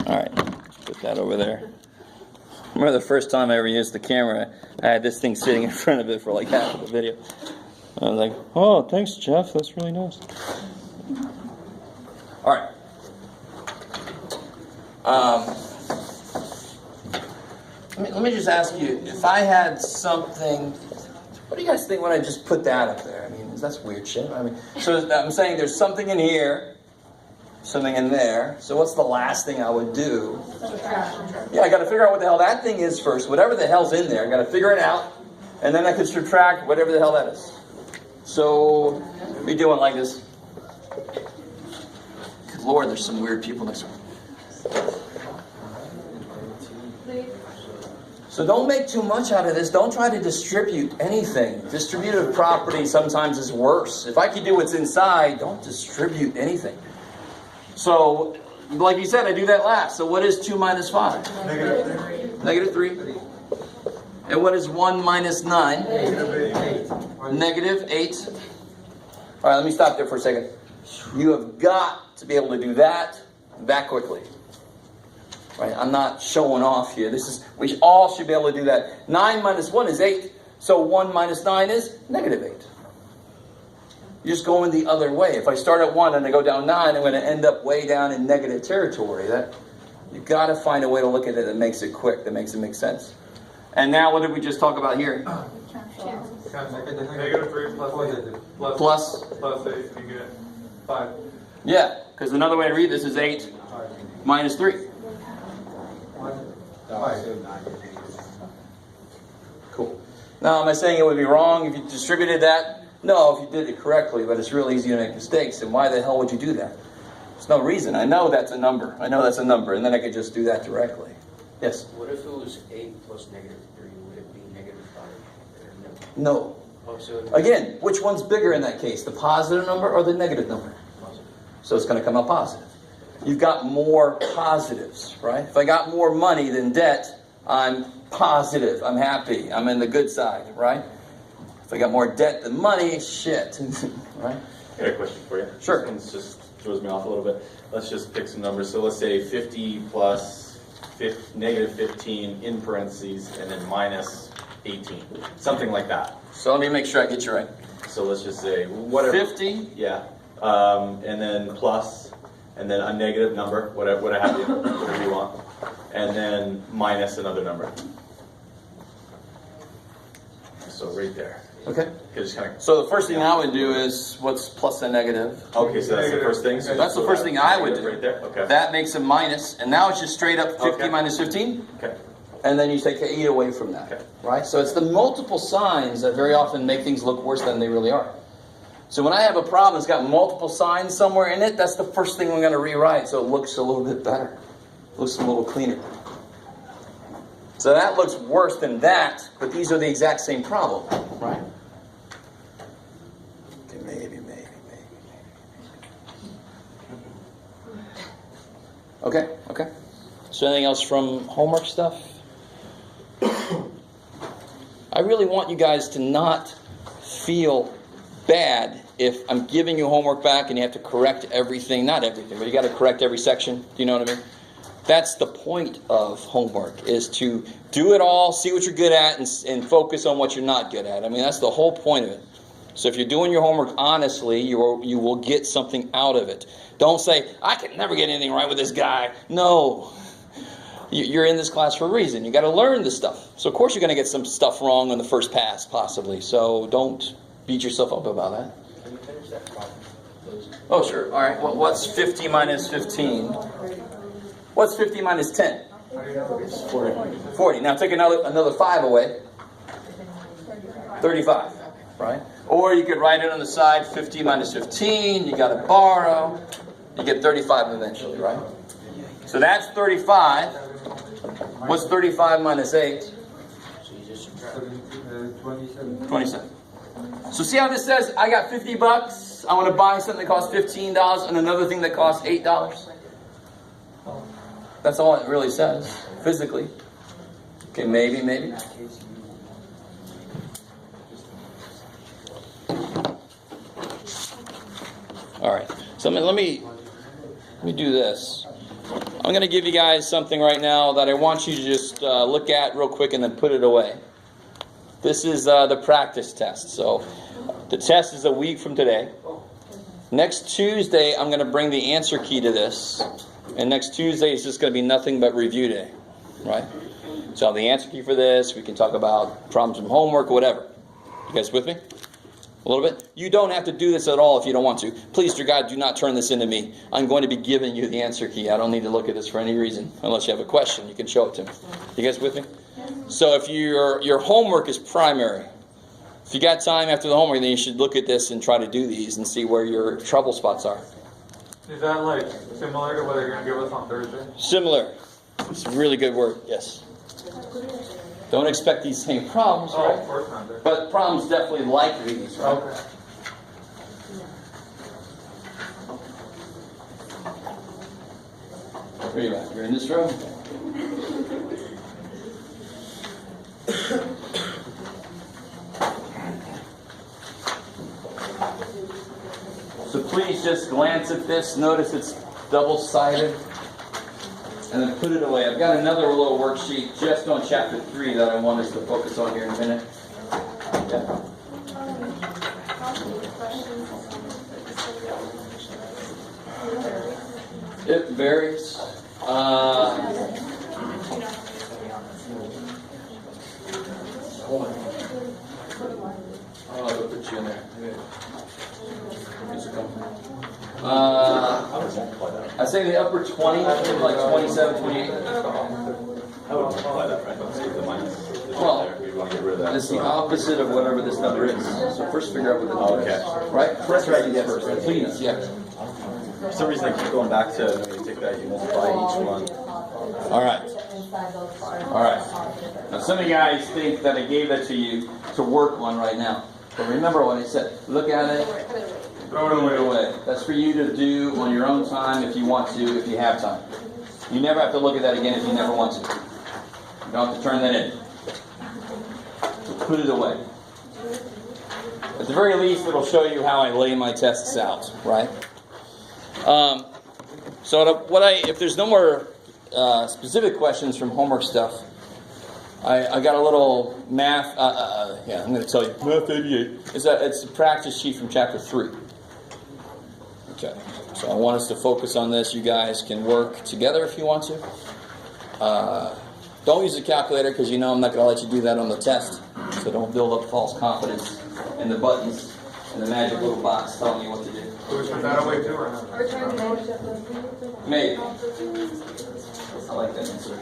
All right, put that over there. I remember the first time I ever used the camera, I had this thing sitting in front of it for like half of the video. I was like, oh, thanks, Jeff. That's really nice. All right. Let me just ask you, if I had something, what do you guys think when I just put that up there? I mean, that's weird shit. I mean, so I'm saying there's something in here, something in there. So what's the last thing I would do? Yeah, I got to figure out what the hell that thing is first. Whatever the hell's in there, I got to figure it out, and then I could subtract whatever the hell that is. So we do it like this. Good Lord, there's some weird people next to me. So don't make too much out of this. Don't try to distribute anything. Distributive property sometimes is worse. If I can do what's inside, don't distribute anything. So, like you said, I do that last. So what is 2 minus 5? Negative 3. And what is 1 minus 9? Negative 8. All right, let me stop there for a second. You have got to be able to do that quickly. Right? I'm not showing off here. We all should be able to do that. 9 minus 1 is 8. So 1 minus 9 is negative 8. You're just going the other way. If I start at 1 and I go down 9, I'm going to end up way down in negative territory. You've got to find a way to look at it that makes it quick, that makes it make sense. And now what did we just talk about here? Negative 3 plus 8, you get 5. Yeah, because another way to read this is 8 minus 3. Cool. Now, am I saying it would be wrong if you distributed that? No, if you did it correctly, but it's real easy to make mistakes. And why the hell would you do that? There's no reason. I know that's a number. And then I could just do that directly. Yes? What if it was 8 plus negative 3? Would it be negative 5? No. Again, which one's bigger in that case? The positive number or the negative number? Positive. So it's going to come out positive. You've got more positives, right? If I got more money than debt, I'm positive. I'm happy. I'm in the good side, right? If I got more debt than money, shit. Right? I got a question for you. Sure. This one just throws me off a little bit. Let's just pick some numbers. So let's say 50 plus negative 15 in parentheses and then minus 18. Something like that. So let me make sure I get you right. So let's just say whatever. 50? Yeah. And then plus, and then a negative number, whatever have you, whatever you want. And then minus another number. So right there. Okay. Just kind of, So the first thing I would do is what's plus and negative? okay, so that's the first thing. So That's the first thing I would do. Right there. Okay. That makes a minus, and now it's just straight up 50 Okay. minus 15. Okay. And then you take 8 away from that, Okay. right? So it's the multiple signs that very often make things look worse than they really are. So when I have a problem that's got multiple signs somewhere in it, that's the first thing we're going to rewrite so it looks a little bit better. It looks a little cleaner. So that looks worse than that, but these are the exact same problem, right? Okay, maybe. Okay. So anything else from homework stuff? I really want you guys to not feel bad if I'm giving you homework back and you have to correct everything. Not everything, but you got to correct every section. Do you know what I mean? That's the point of homework, is to do it all, see what you're good at, and focus on what you're not good at. I mean, that's the whole point of it. So if you're doing your homework honestly, you will get something out of it. Don't say, I can never get anything right with this guy. No. You're in this class for a reason. You got to learn this stuff. So of course you're going to get some stuff wrong on the first pass, possibly. So don't beat yourself up about that. Can you finish that problem? Oh, sure. All right. Well, what's 50 minus 15? What's 50 minus 10? 40. Now take another 5 away. 35. Right? Or you could write it on the side, 50 minus 15. You got to borrow. You get 35 eventually, right? So that's 35. What's 35 minus 8? So you just subtract. 27. So see how this says, I got $50. I want to buy something that costs $15 and another thing that costs $8. That's all it really says, physically. Okay, maybe. All right. So let me do this. I'm going to give you guys something right now that I want you to just look at real quick and then put it away. This is the practice test. So the test is a week from today. Next Tuesday, I'm going to bring the answer key to this. And next Tuesday is just going to be nothing but review day. Right? So I have the answer key for this. We can talk about problems from homework, whatever. You guys with me? A little bit? You don't have to do this at all if you don't want to. Please, dear God, do not turn this into me. I'm going to be giving you the answer key. I don't need to look at this for any reason. Unless you have a question, you can show it to me. You guys with me? So if your homework is primary, if you got time after the homework, then you should look at this and try to do these and see where your trouble spots are. Is that like similar to what they're going to give us on Thursday? Similar. It's a really good word, yes. Don't expect these same problems, Oh, right? of course not. There. But problems definitely like these, right? Okay. Where are you at? You're in this room? So please just glance at this. Notice it's double-sided. And then put it away. I've got another little worksheet just on chapter 3 that I want us to focus on here in a minute. Yeah. It varies. I'll put you in there. I'd say the upper 20, like 27, 28. Well, it's the opposite of whatever this number is. So first figure out what the number is. Right? That's right, yes. Please, yeah. For some reason, I keep going back to when you take that, you multiply each one. All right. All right. Now, some of you guys think that I gave that to you to work on right now. But remember what I said. Look at it. Throw it away. That's for you to do on your own time if you want to, if you have time. You never have to look at that again if you never want to. You don't have to turn that in. Put it away. At the very least, it'll show you how I lay my tests out, right? If there's no more specific questions from homework stuff, I got a little math. I'm going to tell you. Math 88. It's a practice sheet from chapter 3. Okay. So I want us to focus on this. You guys can work together if you want to. Don't use a calculator because you know I'm not going to let you do that on the test. So don't build up false confidence in the buttons and the magic little box telling you what to do. Do we put that away too or not? Maybe. I like that answer.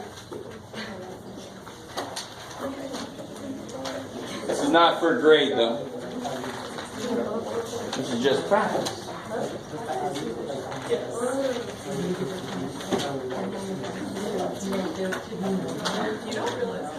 This is not for a grade, though. This is just practice. You don't realize